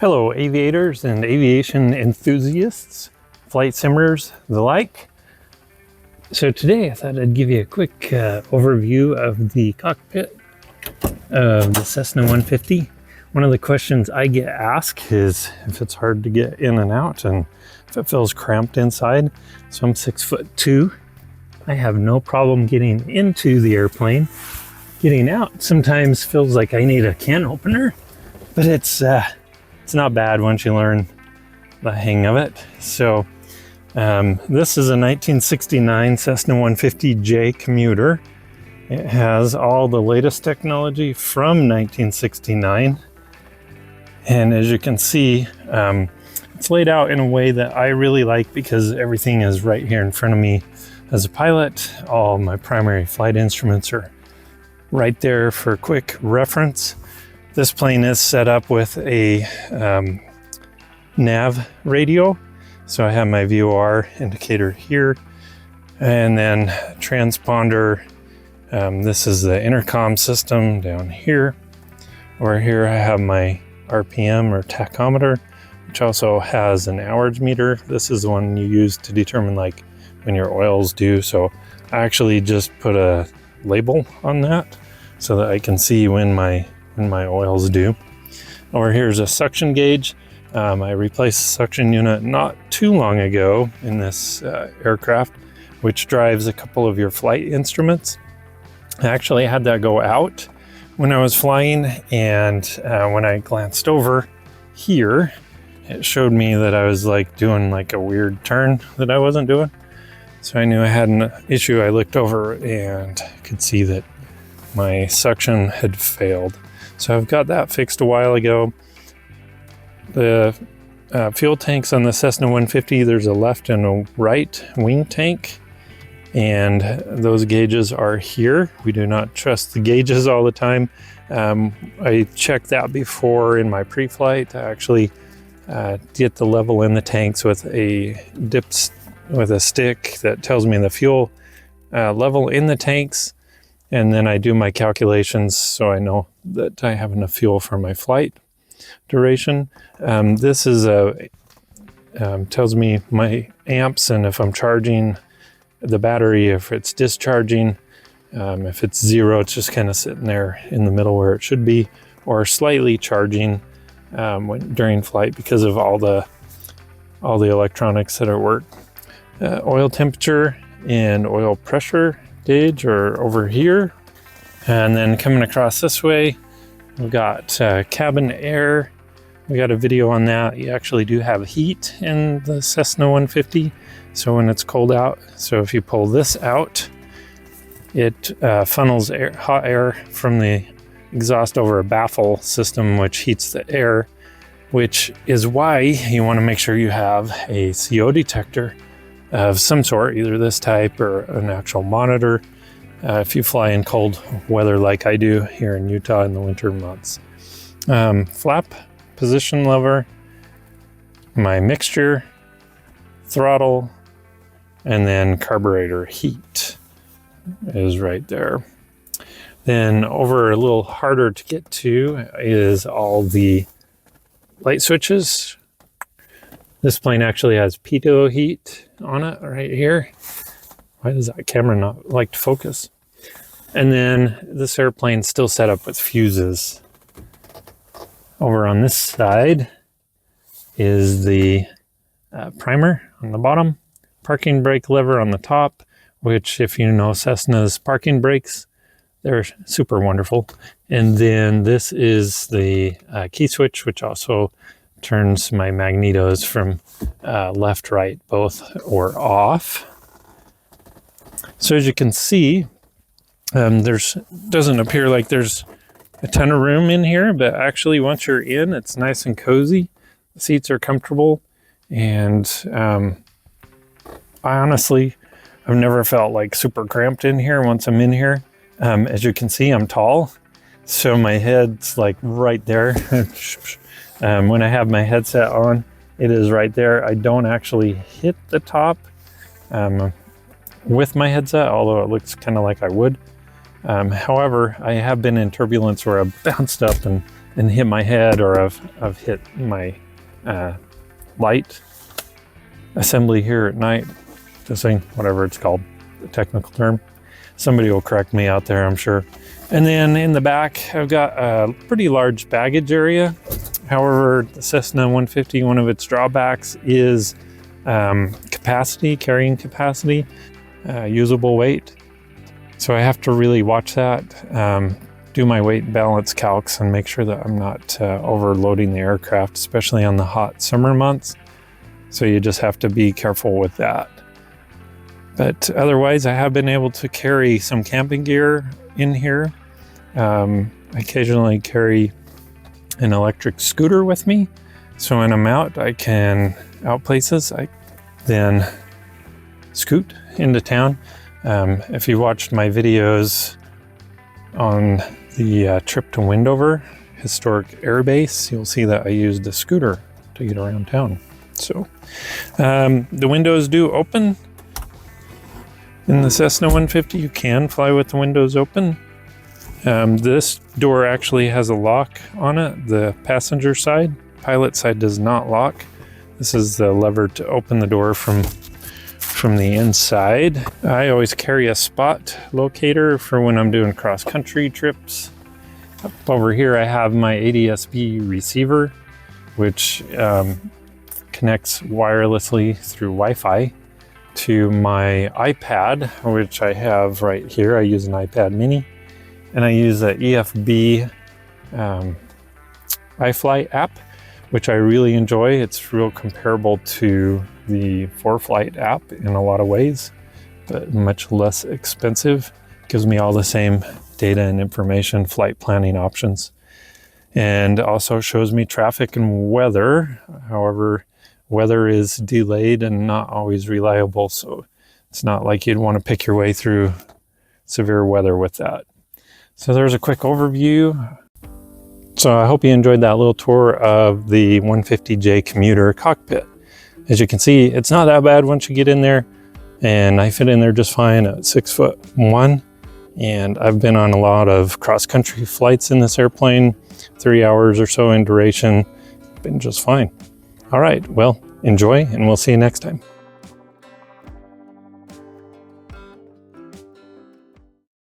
Hello aviators and aviation enthusiasts, flight simmers, the like. So today I thought I'd give you a quick overview of the cockpit of the Cessna 150. One of the questions I get asked is if it's hard to get in and out and if it feels cramped inside. So I'm 6'2". I have no problem getting into the airplane. Getting out sometimes feels like I need a can opener, but it's not bad once you learn the hang of it. So this is a 1969 Cessna 150J commuter. It has all the latest technology from 1969. And as you can see, it's laid out in a way that I really like because everything is right here in front of me as a pilot. All my primary flight instruments are right there for quick reference. This plane is set up with a nav radio. So I have my VOR indicator here and then transponder. This is the intercom system down here. Over here I have my RPM or tachometer, which also has an hours meter. This is the one you use to determine like when your oil's due. So I actually just put a label on that so that I can see when my oil's due. Over here is a suction gauge. I replaced the suction unit not too long ago in this aircraft, which drives a couple of your flight instruments. I actually had that go out when I was flying, and when I glanced over here, it showed me that I was like doing like a weird turn that I wasn't doing. So I knew I had an issue. I looked over and could see that my suction had failed. So I've got that fixed a while ago. The fuel tanks on the Cessna 150, there's a left and a right wing tank, and those gauges are here. We do not trust the gauges all the time. I checked that before in my pre-flight. I actually get the level in the tanks with a stick that tells me the fuel level in the tanks. And then I do my calculations so I know that I have enough fuel for my flight duration. This is tells me my amps and if I'm charging the battery, if it's discharging. If it's zero, it's just kind of sitting there in the middle where it should be, or slightly charging during flight because of all the electronics that are at work. Oil temperature and oil pressure gauge are over here, and then coming across this way we've got cabin air. We got a video on that. You actually do have heat in the Cessna 150, so when it's cold out, so if you pull this out, it funnels hot air from the exhaust over a baffle system, which heats the air, which is why you want to make sure you have a CO detector of some sort, either this type or an actual monitor, if you fly in cold weather like I do here in Utah in the winter months. Flap position lever, my mixture, throttle, and then carburetor heat is right there. Then over a little harder to get to is all the light switches. This plane actually has pitot heat on it right here. Why does that camera not like to focus? And then this airplane's still set up with fuses. Over on this side is the primer on the bottom, parking brake lever on the top, which if you know Cessna's parking brakes, they're super wonderful. And then this is the key switch, which also turns my magnetos from left, right, both, or off. So as you can see, doesn't appear like there's a ton of room in here, but actually once you're in, it's nice and cozy. The seats are comfortable, and I've never felt like super cramped in here once I'm in here. As you can see, I'm tall, so my head's like right there. When I have my headset on, it is right there. I don't actually hit the top with my headset, although it looks kind of like I would. However, I have been in turbulence where I've bounced up and and hit my head, or I've hit my light assembly here at night, this thing, whatever it's called, the technical term. Somebody will correct me out there, I'm sure. And then in the back, I've got a pretty large baggage area. However, the Cessna 150, one of its drawbacks is capacity, carrying capacity, usable weight. So I have to really watch that, do my weight balance calcs, and make sure that I'm not overloading the aircraft, especially on the hot summer months. So you just have to be careful with that. But otherwise, I have been able to carry some camping gear in here. I occasionally carry an electric scooter with me. So when I'm out, I can out places. I then scoot into town. If you watched my videos on the trip to Windover Historic Air Base, you'll see that I used a scooter to get around town. So the windows do open. In the Cessna 150, you can fly with the windows open. This door actually has a lock on it, the passenger side. Pilot side does not lock. This is the lever to open the door from the inside. I always carry a spot locator for when I'm doing cross-country trips. Up over here, I have my ADS-B receiver, which connects wirelessly through Wi-Fi to my iPad, which I have right here. I use an iPad mini, and I use the EFB iFlight app, which I really enjoy. It's real comparable to the FlightSights app in a lot of ways, but much less expensive. Gives me all the same data and information, flight planning options, and also shows me traffic and weather. However, weather is delayed and not always reliable, so it's not like you'd want to pick your way through severe weather with that. So there's a quick overview. So I hope you enjoyed that little tour of the 150J commuter cockpit. As you can see, it's not that bad once you get in there, and I fit in there just fine at 6'1", and I've been on a lot of cross-country flights in this airplane, 3 hours or so in duration, been just fine. All right, well, enjoy, and we'll see you next time.